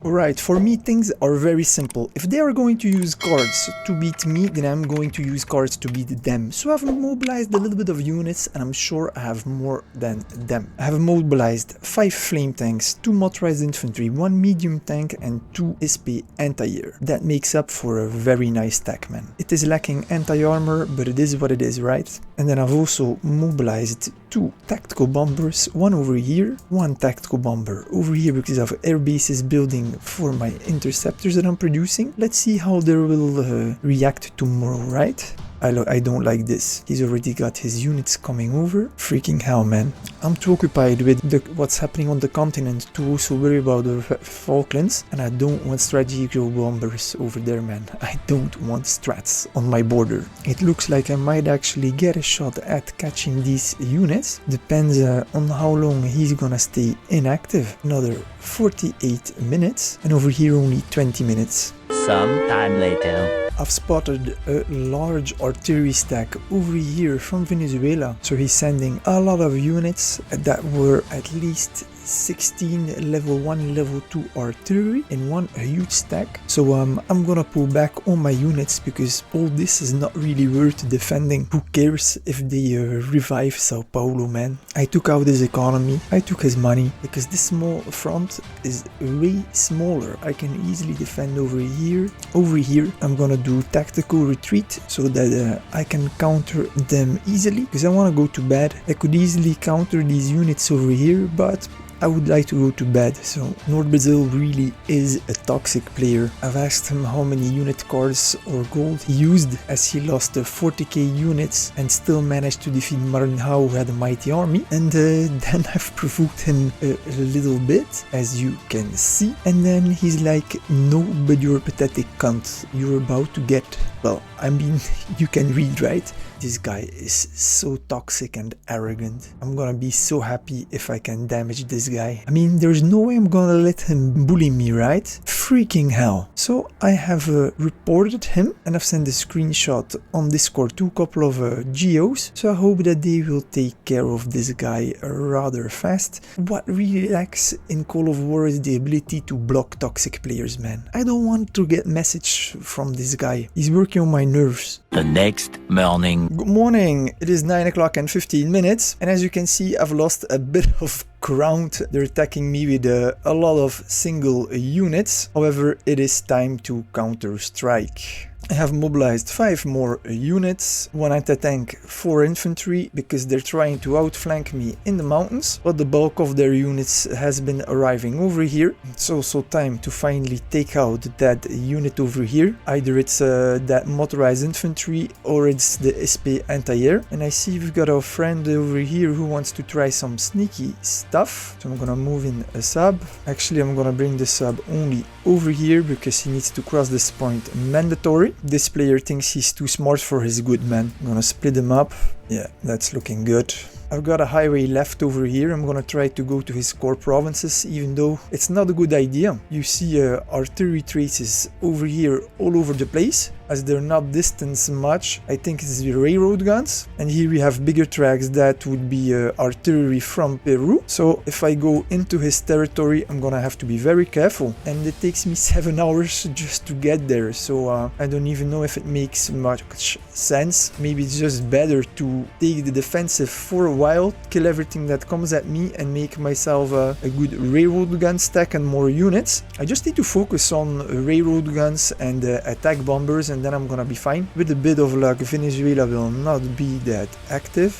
Alright, for me things are very simple. If they are going to use cards to beat me, then I'm going to use cards to beat them. So I've mobilized a little bit of units and I'm sure I have more than them. I have mobilized 5 flame tanks, 2 motorized infantry, 1 medium tank and 2 SP anti-air. That makes up for a very nice stack, man. It is lacking anti-armor, but it is what it is, right? And then I've also mobilized 2 tactical bombers, one over here, 1 tactical bomber over here because I have air bases building for my interceptors that I'm producing. Let's see how they will react tomorrow, right? I don't like this. He's already got his units coming over. Freaking hell, man. I'm too occupied with what's happening on the continent to also worry about the Falklands. And I don't want strategical bombers over there, man. I don't want strats on my border. It looks like I might actually get a shot at catching these units. Depends on how long he's gonna stay inactive. Another 48 minutes. And over here only 20 minutes. Some time later. I've spotted a large artillery stack over here from Venezuela. So he's sending a lot of units that were at least 16 level 1, level 2 artillery in one huge stack. So I'm gonna pull back all my units because all this is not really worth defending. Who cares if they revive Sao Paulo, man? I took out his economy, I took his money because this small front is way smaller. I can easily defend over here. Over here I'm gonna do tactical retreat so that I can counter them easily because I want to go to bed. I could easily counter these units over here, but I would like to go to bed. So North Brazil really is a toxic player. I've asked him how many unit cards or gold he used as he lost 40k units and still managed to defeat Maranhão, who had a mighty army. And then I've provoked him a little bit, as you can see. And then he's like, no, but you're a pathetic cunt. You're about to get... Well, I mean, you can read, right? This guy is so toxic and arrogant. I'm gonna be so happy if I can damage this guy. I mean, there's no way I'm gonna let him bully me, right? Freaking hell. So I have reported him and I've sent a screenshot on Discord to a couple of GOs. So I hope that they will take care of this guy rather fast. What really lacks in Call of War is the ability to block toxic players, man. I don't want to get message from this guy. He's working on my nerves. The next morning. Good morning. It is 9 o'clock and 15 minutes. And as you can see, I've lost a bit of ground. They're attacking me with a lot of single units. However, it is time to counter strike. I have mobilized 5 more units, 1 anti-tank, 4 infantry, because they're trying to outflank me in the mountains, but the bulk of their units has been arriving over here. It's also time to finally take out that unit over here. Either it's that motorized infantry or it's the SP anti-air. And I see we've got a friend over here who wants to try some sneaky stuff. So I'm gonna move in a sub. Actually, I'm gonna bring the sub only over here because he needs to cross this point mandatory. This player thinks he's too smart for his good, man. I'm gonna split him up. Yeah, that's looking good. I've got a highway left over here. I'm gonna try to go to his core provinces, even though it's not a good idea. You see artillery traces over here all over the place, as they're not distanced much. I think it's the railroad guns. And here we have bigger tracks that would be artillery from Peru. So if I go into his territory, I'm gonna have to be very careful. And it takes me 7 hours just to get there. So I don't even know if it makes much sense. Maybe it's just better to take the defensive for a while, kill everything that comes at me and make myself a good railroad gun stack and more units. I just need to focus on railroad guns and attack bombers, and then I'm gonna be fine. With a bit of luck, Venezuela will not be that active.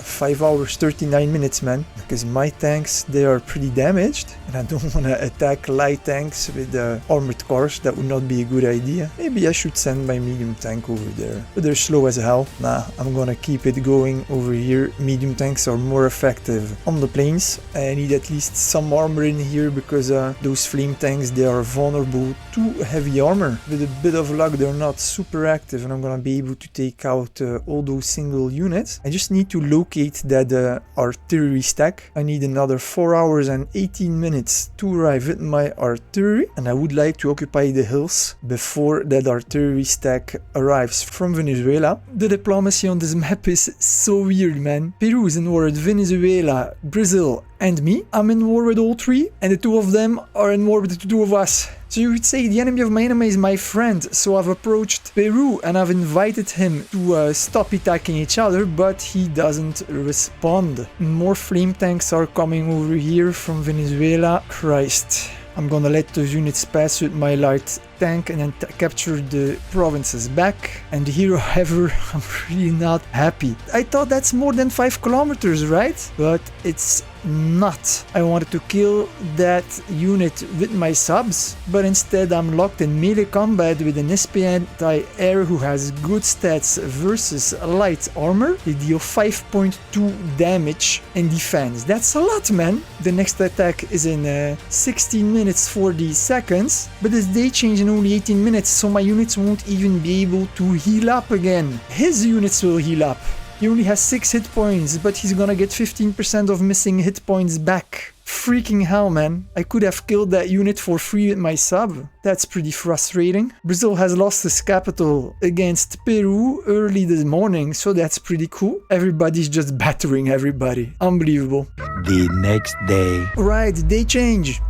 5 hours 39 minutes, man, because my tanks, they are pretty damaged and I don't want to attack light tanks with armored cars. That would not be a good idea. Maybe I should send my medium tank over there, but they're slow as hell. Nah, I'm gonna keep it going over here. Medium tanks are more effective on the plains. I need at least some armor in here because those flame tanks, they are vulnerable to heavy armor. With a bit of luck, they're not super active and I'm gonna be able to take out all those single units. I just need to locate that artillery stack. I need another 4 hours and 18 minutes to arrive with my artillery, and I would like to occupy the hills before that artillery stack arrives from Venezuela. The diplomacy on this map is so weird, man. Peru is in war with Venezuela, Brazil and me. I'm in war with all three, and the two of them are in war with the two of us. So you would say the enemy of my enemy is my friend, so I've approached Peru and I've invited him to stop attacking each other, but he doesn't respond. More flame tanks are coming over here from Venezuela. Christ. I'm gonna let those units pass with my light tank and then capture the provinces back. And here, however, I'm really not happy. I thought that's more than 5 kilometers, right? But it's not. I wanted to kill that unit with my subs, but instead I'm locked in melee combat with an SP anti-air who has good stats versus light armor. They deal 5.2 damage in defense. That's a lot, man. The next attack is in 16 minutes 40 seconds, but it's day change in only 18 minutes, so my units won't even be able to heal up again. His units will heal up. He only has 6 hit points, but he's gonna get 15% of missing hit points back. Freaking hell, man. I could have killed that unit for free with my sub. That's pretty frustrating. Brazil has lost his capital against Peru early this morning, so that's pretty cool. Everybody's just battering everybody. Unbelievable. The next day. Right, day change.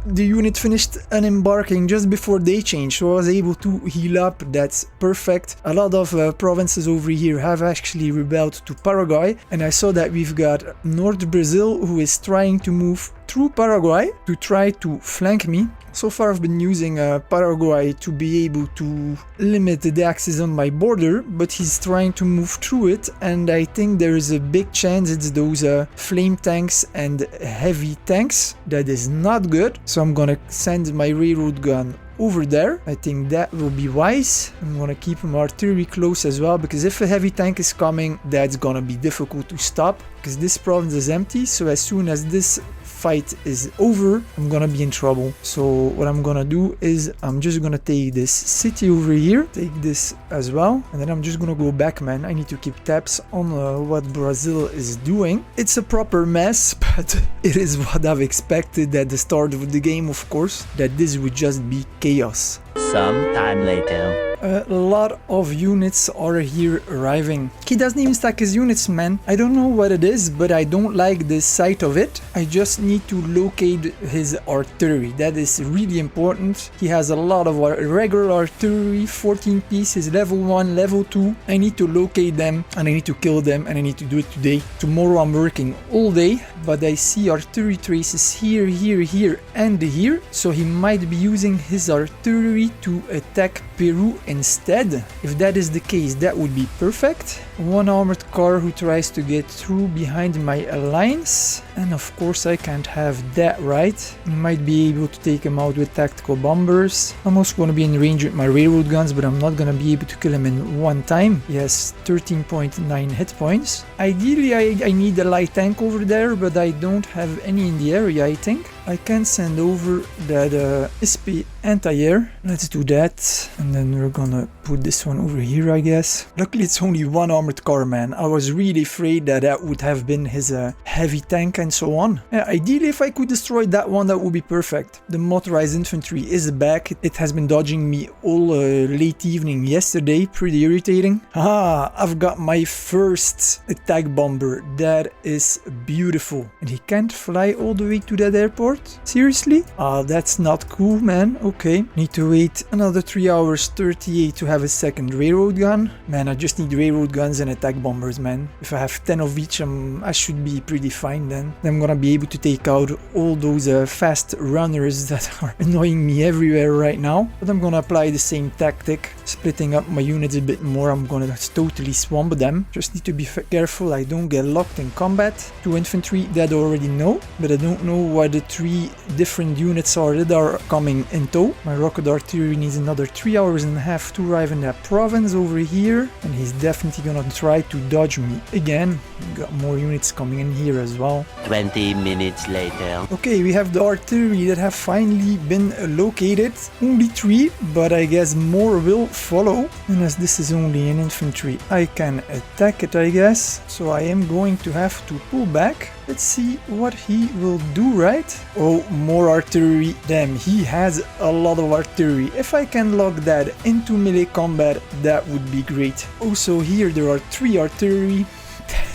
The unit finished unembarking just before day change, so I was able to heal up. That's perfect. A lot of provinces over here have actually rebelled to Paraguay, and I saw that we've got North Brazil who is trying to move through Paraguay to try to flank me. So far I've been using Paraguay to be able to limit the access on my border, but he's trying to move through it, and I think there is a big chance it's those flame tanks and heavy tanks. That is not good, so I'm gonna send my railroad gun over there. I think that will be wise. I'm gonna keep my artillery close as well, because if a heavy tank is coming, that's gonna be difficult to stop, because this province is empty, so as soon as this fight is over, I'm gonna be in trouble. So what I'm gonna do is I'm just gonna take this city over here, take this as well, and then I'm just gonna go back, man. I need to keep tabs on what Brazil is doing. It's a proper mess, but it is what I've expected at the start of the game, of course, that this would just be chaos. Some time later. A lot of units are here arriving. He doesn't even stack his units, man. I don't know what it is, but I don't like the sight of it. I just need to locate his artillery. That is really important. He has a lot of regular artillery, 14 pieces, level 1, level 2. I need to locate them, and I need to kill them, and I need to do it today. Tomorrow I'm working all day, but I see artillery traces here, here, here, and here. So he might be using his artillery to attack Peru instead. If that is the case, that would be perfect. One armored car who tries to get through behind my alliance, and of course I can't have that, right? I might be able to take him out with tactical bombers. I'm also going to be in range with my railroad guns, but I'm not going to be able to kill him in one time. He has 13.9 hit points. Ideally I need a light tank over there, but I don't have any in the area, I think. I can send over that SP anti-air. Let's do that, and then we're gonna put this one over here, I guess. Luckily it's only one armored car, man. I was really afraid that that would have been his heavy tank and so on. Yeah, ideally if I could destroy that one, that would be perfect. The motorized infantry is back. It has been dodging me all late evening yesterday. Pretty irritating. I've got my first attack bomber. That is beautiful. And he can't fly all the way to that airport? Seriously? That's not cool, man. Okay. Need to wait another 3 hours 38 to have a second railroad gun. Man, I just need railroad guns and attack bombers, man. If I have 10 of each, I should be pretty fine then. I'm gonna be able to take out all those fast runners that are annoying me everywhere right now. But I'm gonna apply the same tactic, splitting up my units a bit more. I'm gonna totally swamp them. Just need to be careful I don't get locked in combat. 2 infantry, that I already know, but I don't know what the 3 different units are that are coming in tow. My rocket artillery needs another 3 hours and a half to arrive in that province over here, and he's definitely gonna try to dodge me again. Got more units coming in here as well. 20 minutes later. Okay, we have the artillery that have finally been located. Only 3, but I guess more will follow. And as this is only an infantry, I can attack it, I guess. So I am going to have to pull back. Let's see what he will do, right? Oh, more artillery. Damn, he has a lot of artillery. If I can lock that into melee combat, that would be great. Also here there are 3 artillery.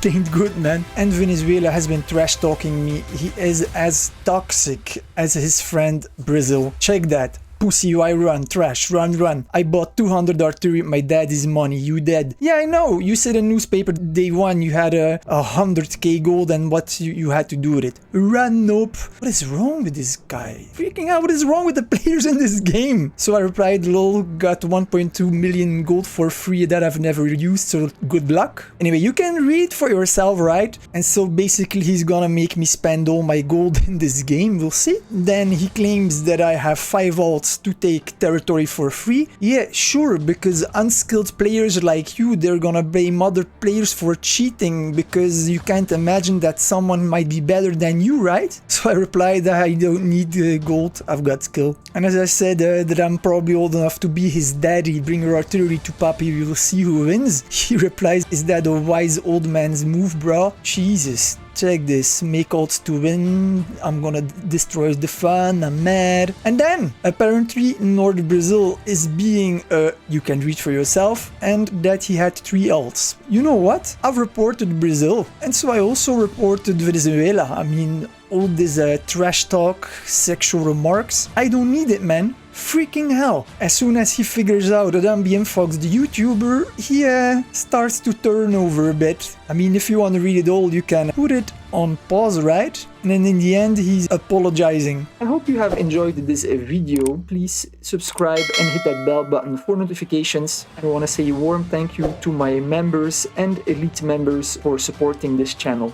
That ain't good, man. And Venezuela has been trash talking me. He is as toxic as his friend Brazil. Check that. Pussy, you, I run, trash, run. I bought 200 artillery with my daddy's money, you dead. Yeah, I know, you said in newspaper day one you had a 100k gold and what you had to do with it. Run, nope. What is wrong with this guy? Freaking out, what is wrong with the players in this game? So I replied, lol, got 1.2 million gold for free that I've never used, so good luck. Anyway, you can read for yourself, right? And so basically he's gonna make me spend all my gold in this game, we'll see. Then he claims that I have 5 alts to take territory for free. Yeah, sure, because unskilled players like you, they're gonna blame other players for cheating because you can't imagine that someone might be better than you, right? So I replied that I don't need gold, I've got skill. And as I said that I'm probably old enough to be his daddy, bring your artillery to Papi, we will see who wins. He replies, is that a wise old man's move, bro? Jesus. Check this, make odds to win, I'm gonna destroy the fun, I'm mad. And then, apparently North Brazil is being, you can read for yourself, and that he had 3 alts. You know what? I've reported Brazil, and so I also reported Venezuela. I mean, all this trash talk, sexual remarks, I don't need it, man. Freaking hell. As soon as he figures out that I'm being Fox the YouTuber, he starts to turn over a bit. I mean, if you want to read it all, you can put it on pause, right? And then in the end, he's apologizing. I hope you have enjoyed this video. Please subscribe and hit that bell button for notifications. I want to say a warm thank you to my members and elite members for supporting this channel.